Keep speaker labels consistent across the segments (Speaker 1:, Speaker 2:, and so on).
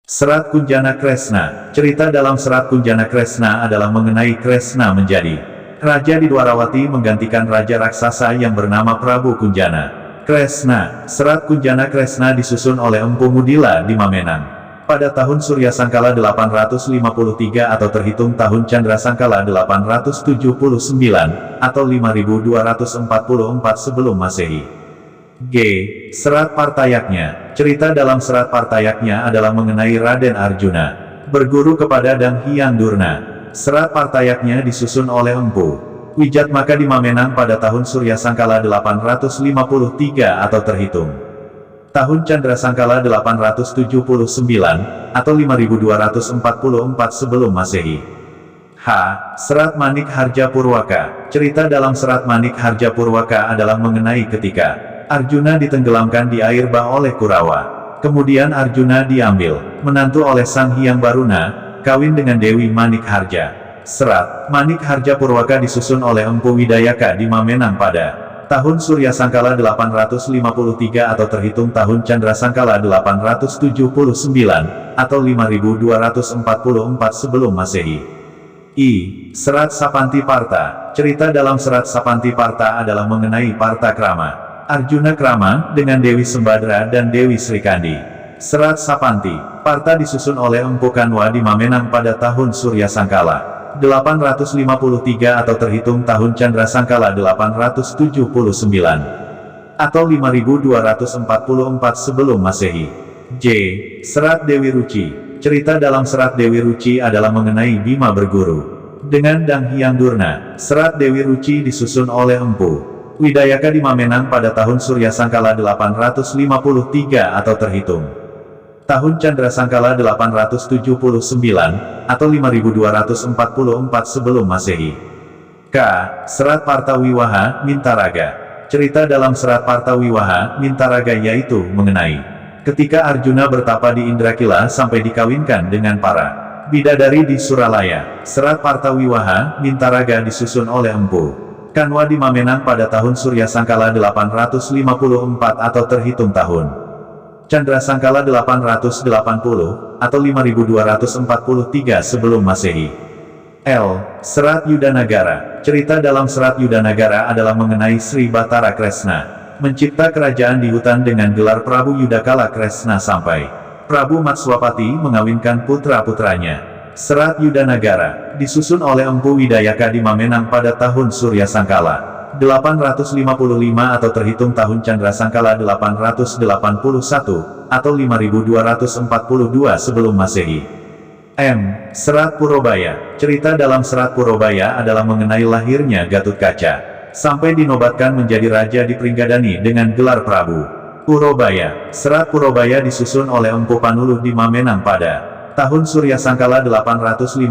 Speaker 1: Serat Kunjana Kresna. Cerita dalam Serat Kunjana Kresna adalah mengenai Kresna menjadi raja di Dwarawati menggantikan raja raksasa yang bernama Prabu Kunjana. Kresna. Serat Kunjana Kresna disusun oleh Empu Mudila di Mamenang pada tahun Surya Sangkala 853 atau terhitung tahun Candra Sangkala 879 atau 5244 sebelum Masehi. G. Serat Partayaknya. Cerita dalam Serat Partayaknya adalah mengenai Raden Arjuna berguru kepada Dang Hyang Durna. Serat Partayaknya disusun oleh Empu Wijatmaka di Mamenang pada tahun Surya Sangkala 853 atau terhitung tahun Candra Sangkala 879 atau 5244 sebelum Masehi. H. Serat Manik Harja Purwaka. Cerita dalam Serat Manik Harja Purwaka adalah mengenai ketika Arjuna ditenggelamkan di air bah oleh Kurawa. Kemudian Arjuna diambil menantu oleh Sang Hyang Baruna, kawin dengan Dewi Manik Harja. Serat Manik Harja Purwaka disusun oleh Empu Widayaka di Mamenang pada tahun Surya Sangkala 853 atau terhitung tahun Candra Sangkala 879 atau 5244 sebelum Masehi. I. Serat Sapanti Parta. Cerita dalam Serat Sapanti Parta adalah mengenai Parta Krama, Arjuna Krama dengan Dewi Sembadra dan Dewi Srikandi. Serat Sapanti Parta disusun oleh Empu Kanwa di Mamenang pada tahun Surya Sangkala 853 atau terhitung tahun Candra Sangkala 879 atau 5244 sebelum Masehi. J. Serat Dewi Ruci. Cerita dalam Serat Dewi Ruci adalah mengenai Bima berguru dengan Dang Hyang Durna. Serat Dewi Ruci disusun oleh Empu Widayaka di Mamenang pada tahun Surya Sangkala 853 atau terhitung tahun Candra Sangkala 879 atau 5244 sebelum Masehi. K. Serat Partawiwaha Mintaraga. Cerita dalam Serat Partawiwaha Mintaraga yaitu mengenai ketika Arjuna bertapa di Indrakila sampai dikawinkan dengan para bidadari di Suralaya. Serat Partawiwaha Mintaraga disusun oleh Empu Kanwa di Mamenang pada tahun Surya Sangkala 854 atau terhitung tahun Candra Sangkala 880 atau 5243 sebelum Masehi. L. Serat Yudanagara. Cerita dalam Serat Yudanagara adalah mengenai Sri Batara Kresna mencipta kerajaan di hutan dengan gelar Prabu Yudakala Kresna sampai Prabu Matswapati mengawinkan putra-putranya. Serat Yudanagara disusun oleh Empu Widayaka di Mamenang pada tahun Surya Sangkala 855 atau terhitung tahun Candra Sangkala 881 atau 5242 sebelum Masehi. M. Serat Purobaya. Cerita dalam Serat Purobaya adalah mengenai lahirnya Gatotkaca sampai dinobatkan menjadi raja di Pringgadani dengan gelar Prabu Purobaya. Serat Purobaya disusun oleh Empu Panuluh di Mamenang pada tahun Surya Sangkala 855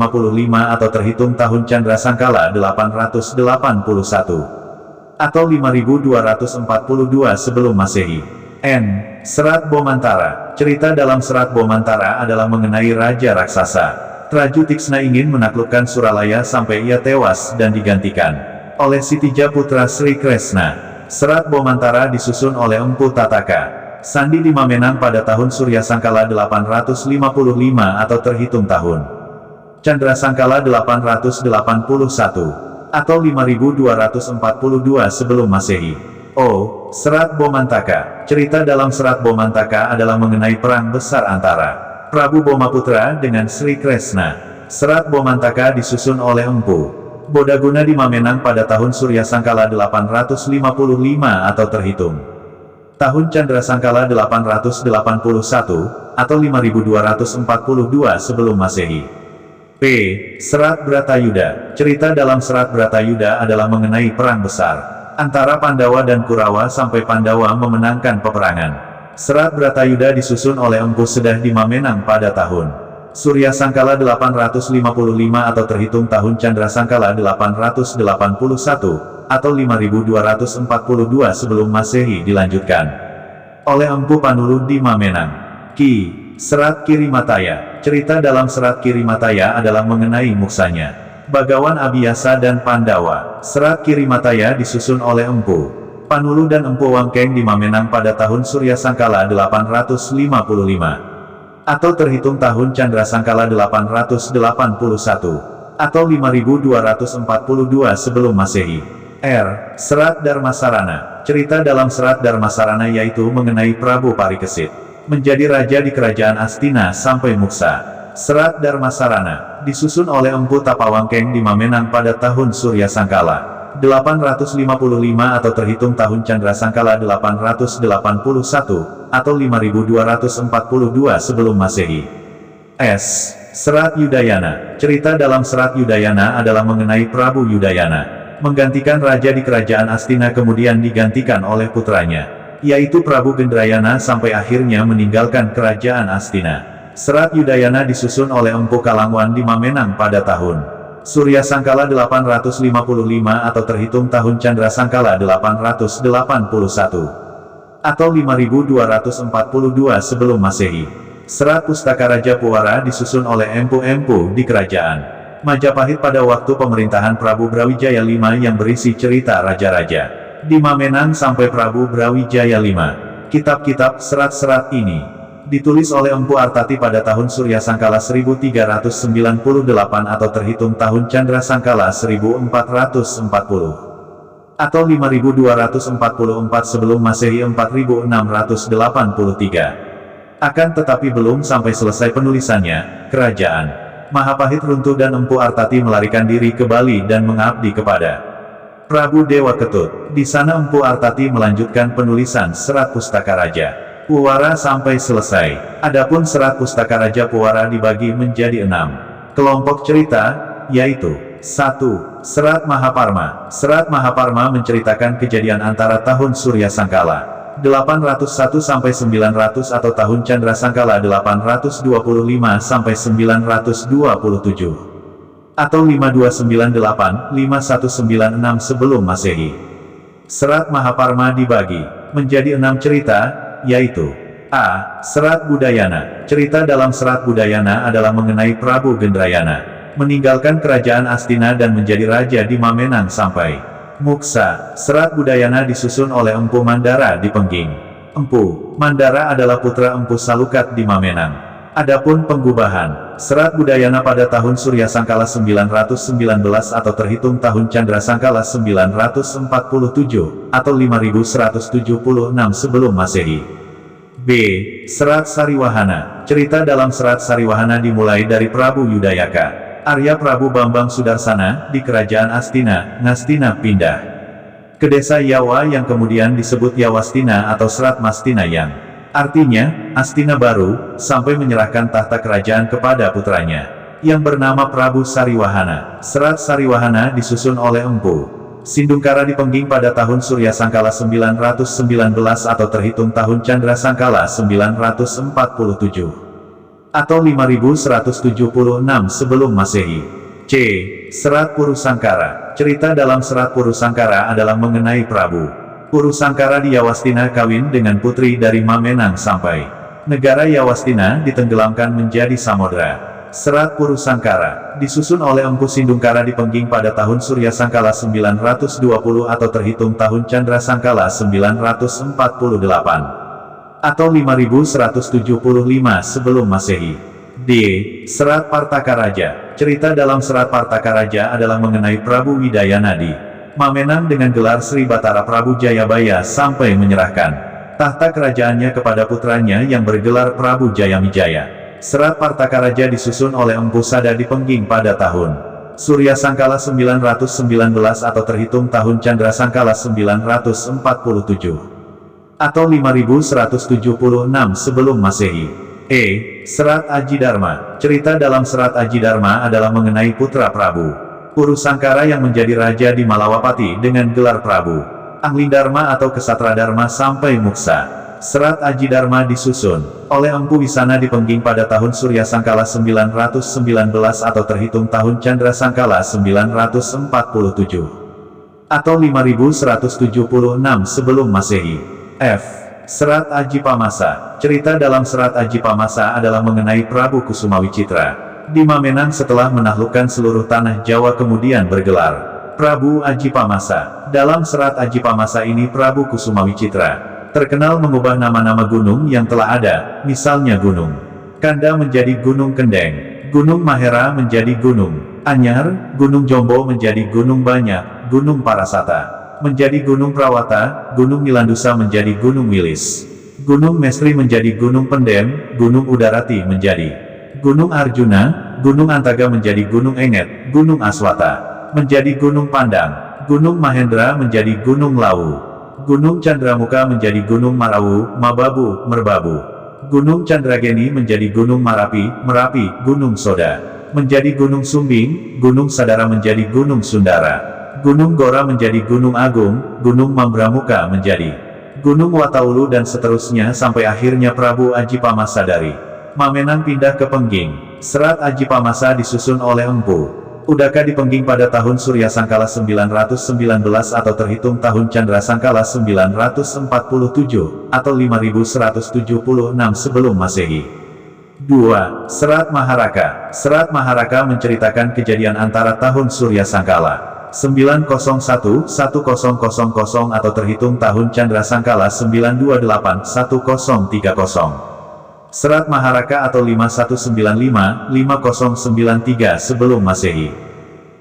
Speaker 1: atau terhitung tahun Candra Sangkala 881 atau 5242 sebelum Masehi. N. Serat Bomantara. Cerita dalam Serat Bomantara adalah mengenai raja raksasa Traju-Tiksna ingin menaklukkan Suralaya sampai ia tewas dan digantikan oleh Sitija putra Sri Kresna. Serat Bomantara disusun oleh Empu Tataka Sandi di Mamenang pada tahun Surya Sangkala 855 atau terhitung tahun Candra Sangkala 881 atau 5242 sebelum Masehi. O. Serat Bomantaka. Cerita dalam Serat Bomantaka adalah mengenai perang besar antara Prabu Bomaputra dengan Sri Kresna. Serat Bomantaka disusun oleh Empu Bodaguna di Mamenang pada tahun Surya Sangkala 855 atau terhitung tahun Candra Sangkala 881 atau 5242 sebelum Masehi. P. Serat Bratayuda. Cerita dalam Serat Bratayuda adalah mengenai perang besar antara Pandawa dan Kurawa sampai Pandawa memenangkan peperangan. Serat Bratayuda disusun oleh Empu Sedah di Mamenang pada tahun Surya Sangkala 855 atau terhitung tahun Candra Sangkala 881 atau 5242 sebelum Masehi dilanjutkan oleh Empu Panuluh di Mamenang. Ki. Serat Kirimataya. Cerita dalam Serat Kirimataya adalah mengenai muksanya Bagawan Abiyasa dan Pandawa. Serat Kirimataya disusun oleh Empu Panuluh dan Empu Wangkeng di Mamenang pada tahun Surya Sangkala 855 atau terhitung tahun Candra Sangkala 881, atau 5242 sebelum Masehi. R. Serat Dharmasarana. Cerita dalam Serat Dharmasarana yaitu mengenai Prabu Parikesit, menjadi raja di kerajaan Astina sampai Muksa. Serat Dharmasarana, disusun oleh Empu Tapawangkeng di Mamenang pada tahun Surya Sangkala 855 atau terhitung tahun Candra Sangkala 881, atau 5242 sebelum Masehi. S. Serat Yudayana. Cerita dalam Serat Yudayana adalah mengenai Prabu Yudayana, menggantikan raja di kerajaan Astina kemudian digantikan oleh putranya, yaitu Prabu Gendrayana sampai akhirnya meninggalkan kerajaan Astina. Serat Yudayana disusun oleh Empu Kalangwan di Mamenang pada tahun Surya Sangkala 855 atau terhitung tahun Candra Sangkala 881, atau 5242 sebelum Masehi. Serat Pustaka Raja Puwara disusun oleh empu-empu di kerajaan Majapahit pada waktu pemerintahan Prabu Brawijaya V yang berisi cerita raja-raja di Mamenang sampai Prabu Brawijaya V. Kitab-kitab serat-serat ini ditulis oleh Empu Artati pada tahun Surya Sangkala 1398 atau terhitung tahun Candra Sangkala 1440, atau 5244 sebelum Masehi 4683. Akan tetapi belum sampai selesai penulisannya, kerajaan Mahapahit runtuh dan Empu Artati melarikan diri ke Bali dan mengabdi kepada Prabu Dewa Ketut. Di sana Empu Artati melanjutkan penulisan Serat Pustaka Raja Puwara sampai selesai. Adapun Serat Pustaka Raja Puwara dibagi menjadi 6 kelompok cerita, yaitu 1. Serat Mahaparma. Serat Mahaparma menceritakan kejadian antara tahun Surya Sangkala 801 sampai 900 atau tahun Candra Sangkala 825 sampai 927, atau 5298, 5196 sebelum Masehi. Serat Mahaparma dibagi menjadi 6 cerita, yaitu A. Serat Budayana. Cerita dalam Serat Budayana adalah mengenai Prabu Gendrayana, meninggalkan kerajaan Astina dan menjadi raja di Mamenang sampai Muksa. Serat Budayana disusun oleh Empu Mandara di Pengging. Empu Mandara adalah putra Empu Salukat di Mamenang. Adapun penggubahan Serat Budayana pada tahun Surya Sangkala 919 atau terhitung tahun Candra Sangkala 947, atau 5176 sebelum Masehi. B. Serat Sariwahana. Cerita dalam Serat Sariwahana dimulai dari Prabu Yudayaka Arya Prabu Bambang Sudarsana di kerajaan Astina, Ngastina pindah ke desa Yawa yang kemudian disebut Yawastina atau Serat Mastina yang artinya Astina baru, sampai menyerahkan tahta kerajaan kepada putranya yang bernama Prabu Sariwahana. Serat Sariwahana disusun oleh Empu Sindungkara di Pengging pada tahun Surya Sangkala 919 atau terhitung tahun Candra Sangkala 947, atau 5176 sebelum Masehi. C. Serat Purusangkara. Cerita dalam Serat Purusangkara adalah mengenai Prabu Purusangkara di Yawastina kawin dengan putri dari Mamenang sampai negara Yawastina ditenggelamkan menjadi samodra. Serat Purusangkara disusun oleh Empu Sindungkara di Pengging pada tahun Surya Sangkala 920 atau terhitung tahun Candra Sangkala 948, atau 5175 sebelum Masehi. D. Serat Partakaraja. Cerita dalam Serat Partakaraja adalah mengenai Prabu Widayana di Mamenang dengan gelar Sri Batara Prabu Jayabaya sampai menyerahkan tahta kerajaannya kepada putranya yang bergelar Prabu Jayamijaya. Serat Partakaraja disusun oleh Empu Sada di Pengging pada tahun Surya Sangkala 919 atau terhitung tahun Candra Sangkala 947, atau 5176 sebelum Masehi. E. Serat Aji Dharma. Cerita dalam Serat Aji Dharma adalah mengenai putra Prabu Purusangkara yang menjadi raja di Malawapati dengan gelar Prabu Anglidharma atau Kesatra Dharma sampai Muksa. Serat Aji Dharma disusun oleh Empu Wisana di Pengging pada tahun Surya Sangkala 919 atau terhitung tahun Candra Sangkala 947, atau 5176 sebelum Masehi. F. Serat Aji Pamasa. Cerita dalam Serat Aji Pamasa adalah mengenai Prabu Kusumawicitra di Mamenang setelah menaklukkan seluruh tanah Jawa kemudian bergelar Prabu Aji Pamasa. Dalam Serat Aji Pamasa ini Prabu Kusumawicitra terkenal mengubah nama-nama gunung yang telah ada, misalnya Gunung Kanda menjadi Gunung Kendeng. Gunung Mahera menjadi Gunung Anyar. Gunung Jombo menjadi Gunung Banyak. Gunung Parasata menjadi Gunung Prawata. Gunung Nilandusa menjadi Gunung Wilis. Gunung Mesri menjadi Gunung Pendem. Gunung Udarati menjadi Gunung Arjuna. Gunung Antaga menjadi Gunung Enget. Gunung Aswata menjadi Gunung Pandang. Gunung Mahendra menjadi Gunung Lawu. Gunung Candramuka menjadi Gunung Marawu, Mababu, Merbabu. Gunung Candrageni menjadi Gunung Marapi, Merapi. Gunung Soda menjadi Gunung Sumbing. Gunung Sadara menjadi Gunung Sundara. Gunung Gora menjadi Gunung Agung. Gunung Mambramuka menjadi Gunung Wataulu, dan seterusnya sampai akhirnya Prabu Ajipamasa dari Mamenang pindah ke Pengging. Serat Ajipamasa disusun oleh Empu Udaka di Pengging pada tahun Surya Sangkala 919 atau terhitung tahun Candra Sangkala 947 atau 5176 sebelum Masehi. 2. Serat Maharaka. Serat Maharaka menceritakan kejadian antara tahun Surya Sangkala 901-1000 atau terhitung tahun Candra Sangkala 928-1030. Serat Maharaka atau 5195-5093 sebelum Masehi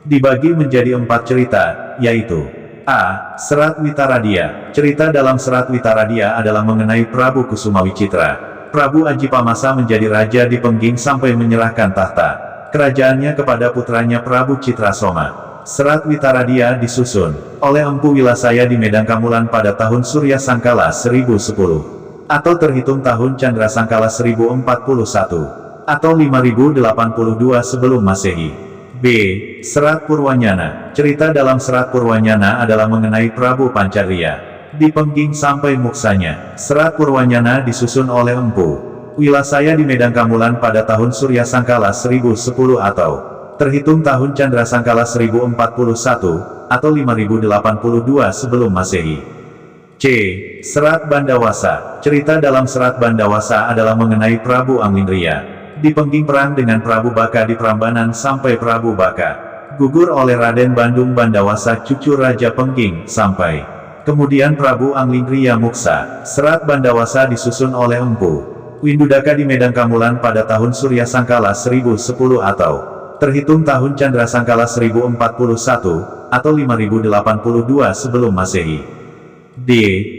Speaker 1: dibagi menjadi 4 cerita, yaitu A. Serat Witaradia. Cerita dalam Serat Witaradia adalah mengenai Prabu Kusumawicitra. Prabu Ajipamasa menjadi raja di Pengging sampai menyerahkan tahta kerajaannya kepada putranya Prabu Citrasoma. Serat Witaradia disusun oleh Empu Wilasaya di Medang Kamulan pada tahun Surya Sangkala 1010. Atau terhitung tahun Candra Sangkala 1041, atau 5082 sebelum Masehi. B. Serat Purwanyana. Cerita dalam Serat Purwanyana adalah mengenai Prabu Pancaria di Pengging sampai muksanya. Serat Purwanyana disusun oleh Empu Wilasaya di Medang Kamulan pada tahun Surya Sangkala 1010 atau terhitung tahun Candra Sangkala 1041, atau 5082 sebelum Masehi. C. Serat Bandawasa. Cerita dalam Serat Bandawasa adalah mengenai Prabu Anglingria di Pengging perang dengan Prabu Baka di Prambanan sampai Prabu Baka gugur oleh Raden Bandung Bandawasa cucu Raja Pengging sampai kemudian Prabu Anglingria muksa. Serat Bandawasa disusun oleh Empu Windudaka di Medang Kamulan pada tahun Surya Sangkala 1010 atau terhitung tahun Candra Sangkala 1041, atau 5082 sebelum Masehi. D.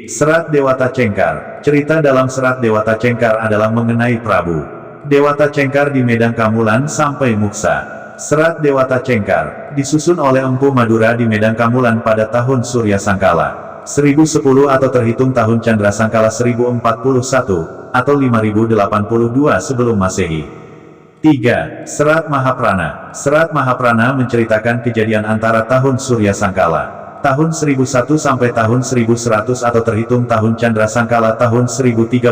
Speaker 1: Serat Dewata Cengkar. Cerita dalam Serat Dewata Cengkar adalah mengenai Prabu Dewata Cengkar di Medang Kamulan sampai muksa. Serat Dewata Cengkar disusun oleh Empu Madura di Medang Kamulan pada tahun Surya Sangkala 1010 atau terhitung tahun Candra Sangkala 1041, atau 5082 sebelum Masehi. 3. Serat Mahaprana. Serat Mahaprana menceritakan kejadian antara tahun Surya Sangkala tahun 1001 sampai tahun 1100 atau terhitung tahun Candra Sangkala tahun 1031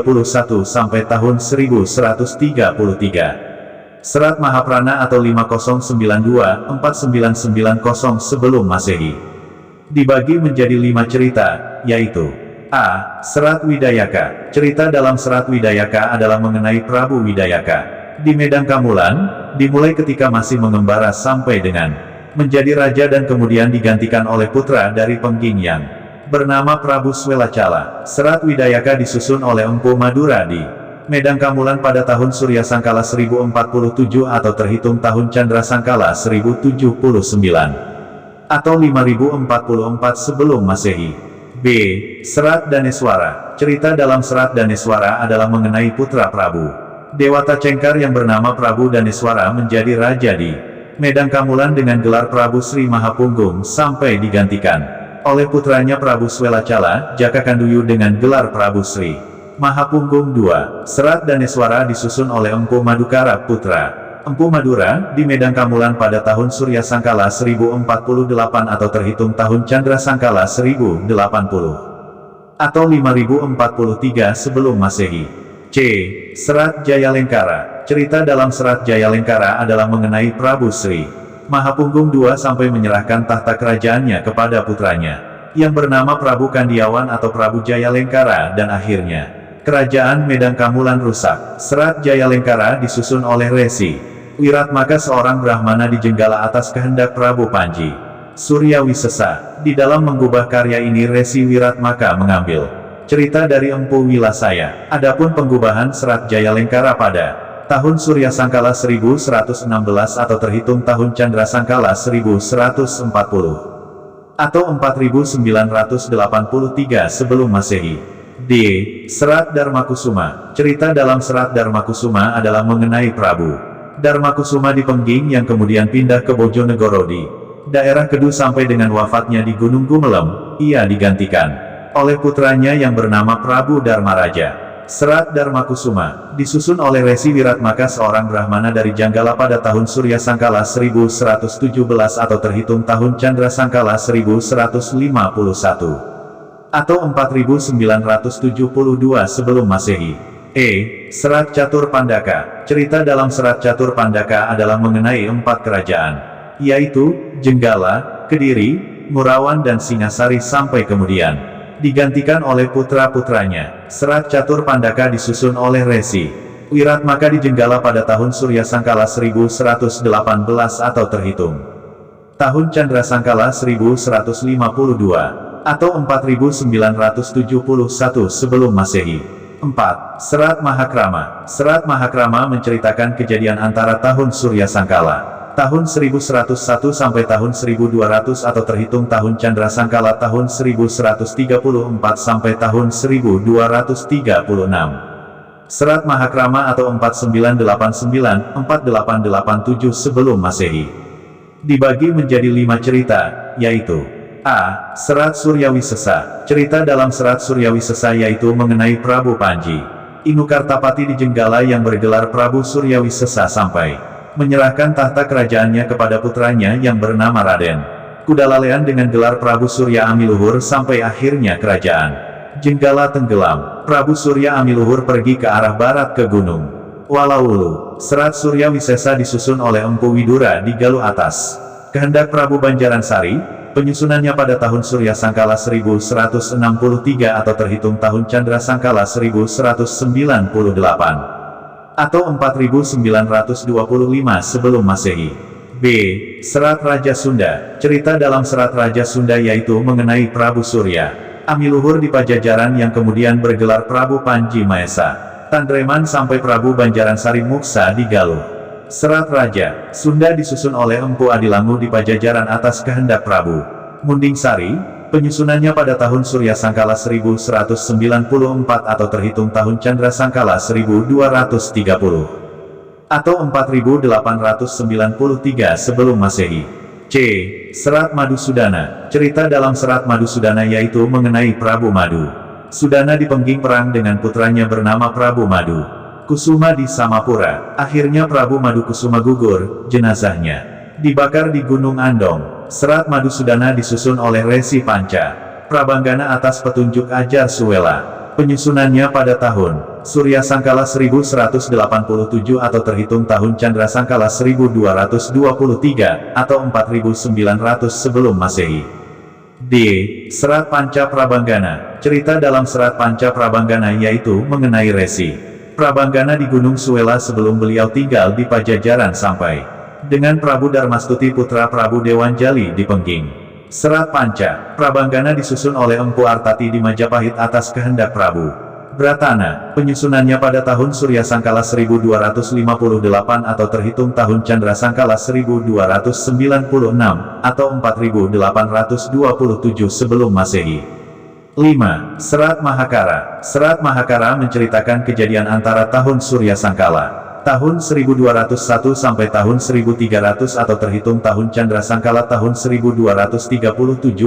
Speaker 1: sampai tahun 1133. Serat Mahaprana atau 5092-4990 sebelum Masehi dibagi menjadi 5 cerita, yaitu A. Serat Widayaka. Cerita dalam Serat Widayaka adalah mengenai Prabu Widayaka di Medang Kamulan, dimulai ketika masih mengembara sampai dengan menjadi raja dan kemudian digantikan oleh putra dari Pengging yang bernama Prabu Swelacala. Serat Widayaka disusun oleh Empu Madura di Medang Kamulan pada tahun Surya Sangkala 1047 atau terhitung tahun Candra Sangkala 1079, atau 5044 sebelum Masehi. B. Serat Daneswara. Cerita dalam Serat Daneswara adalah mengenai putra Prabu Dewata Cengkar yang bernama Prabu Daneswara menjadi raja di Medang Kamulan dengan gelar Prabu Sri Mahapunggung sampai digantikan oleh putranya Prabu Swelacala, Jakakanduyu dengan gelar Prabu Sri Mahapunggung II. Serat Daneswara disusun oleh Empu Madukara putra Empu Madura di Medang Kamulan pada tahun Surya Sangkala 1048 atau terhitung tahun Candra Sangkala 1080, atau 5043 sebelum Masehi. C. Serat Jayalengkara. Cerita dalam Serat Jayalengkara adalah mengenai Prabu Sri Mahapunggung II sampai menyerahkan tahta kerajaannya kepada putranya yang bernama Prabu Kandiawan atau Prabu Jayalengkara, dan akhirnya kerajaan Medang Kamulan rusak. Serat Jayalengkara disusun oleh Resi Wiratmaka, seorang Brahmana di Jenggala atas kehendak Prabu Panji Surya Wisesa. Di dalam menggubah karya ini Resi Wiratmaka mengambil cerita dari Empu Wilasaya. Adapun penggubahan Serat Jayalengkara pada tahun Surya Sangkala 1116 atau terhitung tahun Candra Sangkala 1140, atau 4983 sebelum Masehi. D. Serat Darmakusuma. Cerita dalam Serat Darmakusuma adalah mengenai Prabu Darmakusuma di Pengging yang kemudian pindah ke Bojonegoro di daerah Kedu sampai dengan wafatnya di Gunung Gumelem. Ia digantikan oleh putranya yang bernama Prabu Darmaraja. Serat Darmakusuma disusun oleh Resi Wiratmaka, seorang Brahmana dari Janggala pada tahun Surya Sangkala 1117 atau terhitung tahun Candra Sangkala 1151, atau 4972 sebelum Masehi. E. Serat Catur Pandaka. Cerita dalam Serat Catur Pandaka adalah mengenai 4 kerajaan, yaitu Jenggala, Kediri, Murawan dan Singasari sampai kemudian digantikan oleh putra-putranya. Serat Catur Pandaka disusun oleh Resi Wiratmaka di Jenggala pada tahun Surya Sangkala 1118 atau terhitung tahun Candra Sangkala 1152, atau 4971 sebelum Masehi. 4. Serat Mahakrama. Serat Mahakrama menceritakan kejadian antara tahun Surya Sangkala tahun 1101 sampai tahun 1200 atau terhitung tahun Candra Sangkala tahun 1134 sampai tahun 1236. Serat Mahakrama atau 4989-4887 sebelum Masehi dibagi menjadi 5 cerita, yaitu A. Serat Suryawisesa. Cerita dalam Serat Suryawisesa yaitu mengenai Prabu Panji Inukartapati di Jenggala yang bergelar Prabu Suryawisesa sampai menyerahkan tahta kerajaannya kepada putranya yang bernama Raden Kudalalean dengan gelar Prabu Surya Amiluhur sampai akhirnya kerajaan Jenggala tenggelam. Prabu Surya Amiluhur pergi ke arah barat ke Gunung Walaulu. Serat Suryawisesa disusun oleh Empu Widura di Galuh Atas. Kehendak Prabu Banjaransari, penyusunannya pada tahun Surya Sangkala 1163 atau terhitung tahun Candra Sangkala 1198, atau 4925 sebelum Masehi. B. Serat Raja Sunda. Cerita dalam Serat Raja Sunda yaitu mengenai Prabu Surya Amiluhur di Pajajaran yang kemudian bergelar Prabu Panji Maesa Tandreman sampai Prabu Banjaransari Muksa di Galuh. Serat Raja Sunda disusun oleh Empu Adilangu di Pajajaran atas kehendak Prabu Mundingsari. Penyusunannya pada tahun Surya Sangkala 1194 atau terhitung tahun Candra Sangkala 1230, atau 4893 sebelum Masehi. C. Serat Madusudana. Cerita dalam Serat Madusudana yaitu mengenai Prabu Madu Sudana di Pengging perang dengan putranya bernama Prabu Madu Kusuma di Samapura. Akhirnya Prabu Madu Kusuma gugur, jenazahnya dibakar di Gunung Andong. Serat Madusudana disusun oleh Resi Panca Prabanggana atas petunjuk Ajar Suwela. Penyusunannya pada tahun Surya Sangkala 1187 atau terhitung tahun Candra Sangkala 1223 atau 4900 sebelum Masehi. D. Serat Panca Prabanggana. Cerita dalam Serat Panca Prabanggana yaitu mengenai Resi Prabanggana di Gunung Suwela sebelum beliau tinggal di Pajajaran sampai dengan Prabu Darmastuti putra Prabu Dewanjali di Pengging. Serat Panca Prabanggana disusun oleh Empu Artati di Majapahit atas kehendak Prabu Bratana. Penyusunannya pada tahun Surya Sangkala 1258 atau terhitung tahun Candra Sangkala 1296 atau 4827 sebelum Masehi. 5. Serat Mahakara. Serat Mahakara menceritakan kejadian antara tahun Surya Sangkala tahun 1201 sampai tahun 1300 atau terhitung tahun Candra Sangkala tahun 1237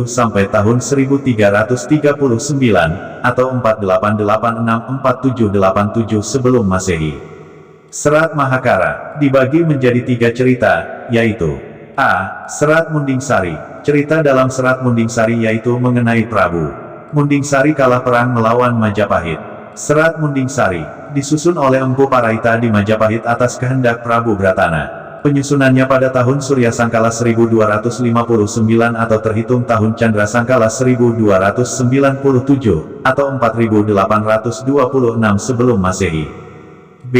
Speaker 1: sampai tahun 1339 atau 4886-4787 sebelum Masehi. Serat Mahakara dibagi menjadi 3 cerita, yaitu A. Serat Mundingsari. Cerita dalam Serat Mundingsari yaitu mengenai Prabu Mundingsari kalah perang melawan Majapahit. Serat Mundingsari disusun oleh Empu Paraita di Majapahit atas kehendak Prabu Bratana. Penyusunannya pada tahun Surya Sangkala 1259 atau terhitung tahun Candra Sangkala 1297 atau 4826 sebelum Masehi. B.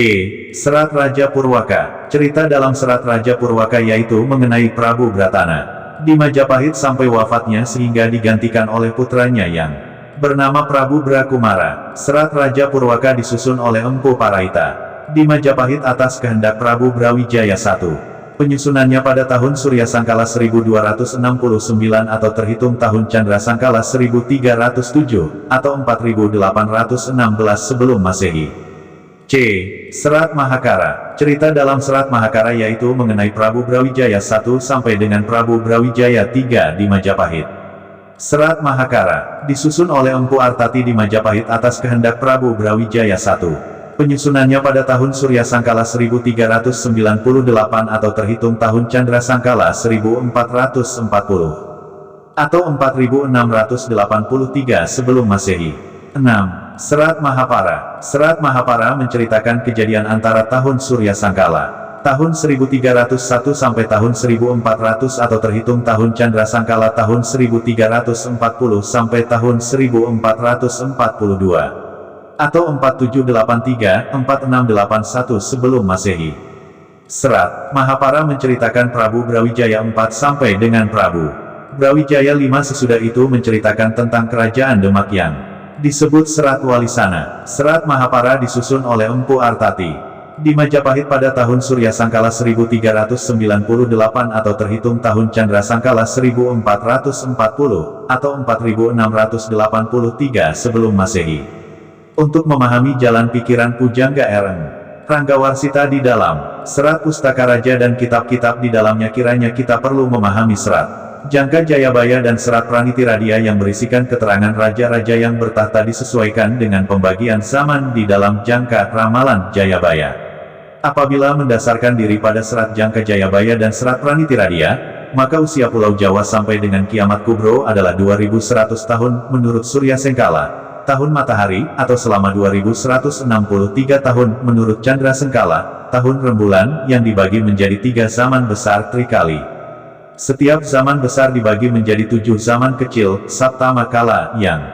Speaker 1: Serat Raja Purwaka. Cerita dalam Serat Raja Purwaka yaitu mengenai Prabu Bratana di Majapahit sampai wafatnya sehingga digantikan oleh putranya yang bernama Prabu Brakumara. Serat Raja Purwaka disusun oleh Empu Paraita. di Majapahit atas kehendak Prabu Brawijaya I. Penyusunannya pada tahun Surya Sangkala 1269 atau terhitung tahun Candra Sangkala 1307, atau 4816 sebelum Masehi. C. Serat Mahakara. Cerita dalam Serat Mahakara yaitu mengenai Prabu Brawijaya I sampai dengan Prabu Brawijaya III di Majapahit. Serat Mahakara disusun oleh Empu Artati di Majapahit atas kehendak Prabu Brawijaya I. Penyusunannya pada tahun Surya Sangkala 1398 atau terhitung tahun Candra Sangkala 1440 atau 4683 sebelum Masehi. 6. Serat Mahapara. Serat Mahapara menceritakan kejadian antara tahun Surya Sangkala tahun 1301 sampai tahun 1400 atau terhitung tahun Candra Sangkala tahun 1340 sampai tahun 1442. Atau 4783-4681 sebelum Masehi. Serat Mahapara menceritakan Prabu Brawijaya IV sampai dengan Prabu Brawijaya V sesudah itu menceritakan tentang kerajaan Demak yang disebut Serat Walisana. Serat Mahapara disusun oleh Empu Artati di Majapahit pada tahun Surya Sangkala 1398 atau terhitung tahun Candra Sangkala 1440 atau 4683 sebelum Masehi. Untuk memahami jalan pikiran Pujangga R.N. Ranggawarsita di dalam Serat Pustaka Raja dan kitab-kitab di dalamnya, kiranya kita perlu memahami Serat Jangka Jayabaya dan Serat Pranitiradia yang berisikan keterangan raja-raja yang bertahta disesuaikan dengan pembagian zaman di dalam Jangka Ramalan Jayabaya. Apabila mendasarkan diri pada Serat Jangka Jayabaya dan Serat Pranitiradia, maka usia Pulau Jawa sampai dengan kiamat kubro adalah 2100 tahun menurut Surya Sengkala tahun matahari, atau selama 2163 tahun menurut Candra Sengkala tahun rembulan, yang dibagi menjadi 3 zaman besar trikali. Setiap zaman besar dibagi menjadi 7 zaman kecil saptama kala yang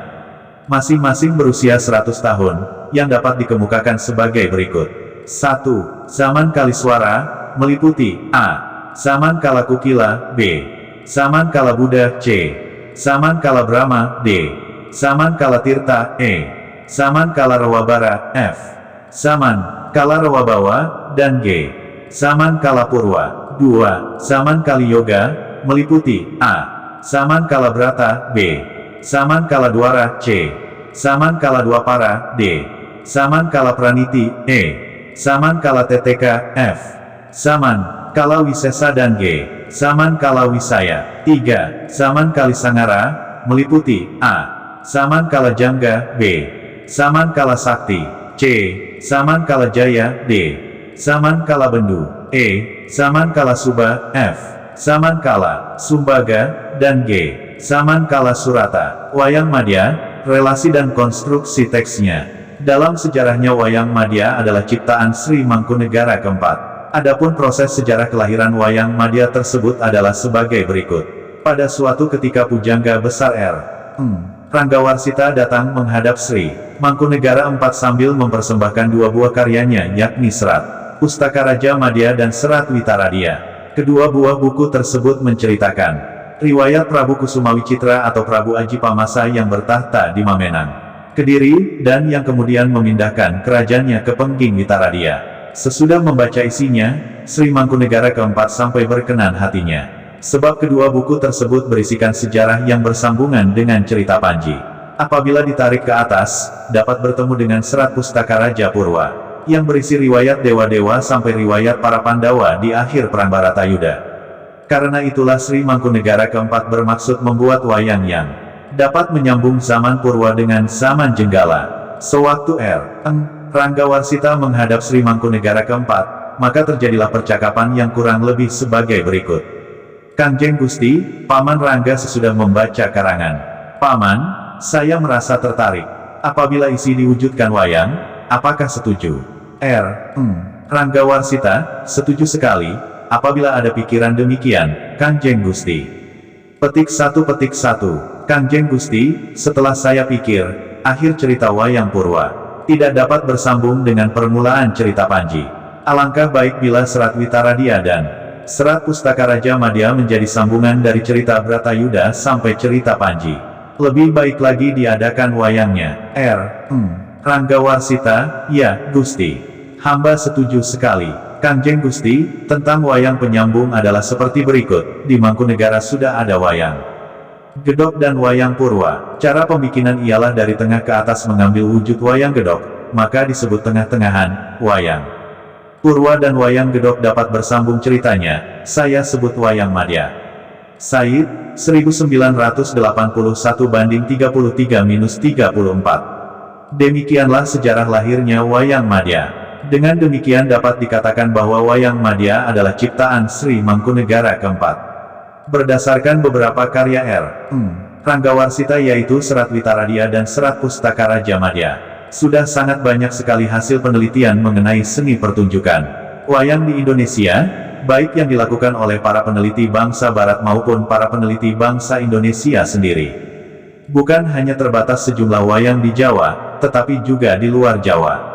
Speaker 1: masing-masing berusia 100 tahun, yang dapat dikemukakan sebagai berikut. 1. Zaman Kaliswara, meliputi A. Zaman Kala Kukila, B. Zaman Kala Buddha, C. Zaman Kala Brahma, D. Zaman Kala Tirta, E. Zaman Kala Rawabara, F. Zaman Kala Rawabawa, dan G. Zaman Kala Purwa. 2. Zaman Kali Yoga, meliputi A. Zaman Kala Brata, B. Zaman Kala Dwara, C. Zaman Kala Dwapara, D. Zaman Kala Praniti, E. Zaman Kala Teteka, F. Zaman Kala Wisesa dan G. Zaman Kala Wisaya. 3. Zaman Kali Sangara, meliputi A. Zaman Kala Jangga, B. Zaman Kala Sakti, C. Zaman Kala Jaya, D. Zaman Kala Bendu, E. Zaman Kala Suba, F. Zaman Kala Sumbaga, dan G. Zaman Kala Surata. Wayang Madya, relasi dan konstruksi teksnya. Dalam sejarahnya Wayang Madya adalah ciptaan Sri Mangkunegara keempat. Adapun proses sejarah kelahiran Wayang Madya tersebut adalah sebagai berikut. Pada suatu ketika Pujangga Besar R.N. Ranggawarsita datang menghadap Sri Mangkunegara IV sambil mempersembahkan 2 buah karyanya, yakni Serat Pustaka Raja Madya dan Serat Witaradia. Kedua buah buku tersebut menceritakan riwayat Prabu Kusumawicitra atau Prabu Aji Pamasa yang bertahta di Mamenang, Kediri, dan yang kemudian memindahkan kerajaannya ke Pengging Witaradia. Sesudah membaca isinya, Sri Mangkunegara keempat sampai berkenan hatinya. Sebab kedua buku tersebut berisikan sejarah yang bersambungan dengan cerita Panji. Apabila ditarik ke atas, dapat bertemu dengan Serat Pustaka Raja Purwa, yang berisi riwayat dewa-dewa sampai riwayat para Pandawa di akhir Perang Baratayuda. Karena itulah Sri Mangkunegara keempat bermaksud membuat wayang yang dapat menyambung zaman Purwa dengan zaman Jenggala. Sewaktu R.N. Ranggawarsita menghadap Sri Mangkunegara keempat, maka terjadilah percakapan yang kurang lebih sebagai berikut. Kangjeng Gusti, Paman Rangga sesudah membaca karangan Paman, saya merasa tertarik. Apabila isi diwujudkan wayang, apakah setuju? Ranggawarsita, setuju sekali. Apabila ada pikiran demikian, Kangjeng Gusti. Petik 1. Kangjeng Gusti, setelah saya pikir, akhir cerita Wayang Purwa tidak dapat bersambung dengan permulaan cerita Panji. Alangkah baik bila Serat Witaradia dan Serat Pustaka Raja Madya menjadi sambungan dari cerita Bratayuda sampai cerita Panji. Lebih baik lagi diadakan wayangnya. Ranggawarsita, ya, Gusti. Hamba setuju sekali, Kanjeng Gusti. Tentang wayang penyambung adalah seperti berikut. Di Mangkunegara sudah ada wayang gedok dan wayang purwa. Cara pembikinan ialah dari tengah ke atas mengambil wujud wayang gedok, maka disebut tengah-tengahan, wayang purwa, dan wayang gedok dapat bersambung ceritanya, saya sebut wayang madya. Said, 1981 banding 33-34. Demikianlah sejarah lahirnya wayang madya. Dengan demikian dapat dikatakan bahwa wayang madya adalah ciptaan Sri Mangkunegara keempat. Berdasarkan beberapa karya Ranggawarsita yaitu Serat Witaradia dan Serat Pustaka Raja Madya, sudah sangat banyak sekali hasil penelitian mengenai seni pertunjukan wayang di Indonesia, baik yang dilakukan oleh para peneliti bangsa Barat maupun para peneliti bangsa Indonesia sendiri. Bukan hanya terbatas sejumlah wayang di Jawa, tetapi juga di luar Jawa.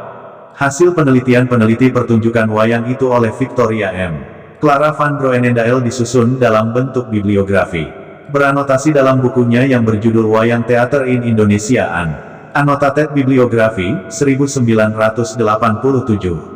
Speaker 1: Hasil penelitian peneliti pertunjukan wayang itu oleh Victoria M. Clara van Groenendael disusun dalam bentuk bibliografi. Beranotasi dalam bukunya yang berjudul Wayang Theater in Indonesia Annotated Bibliography, 1987.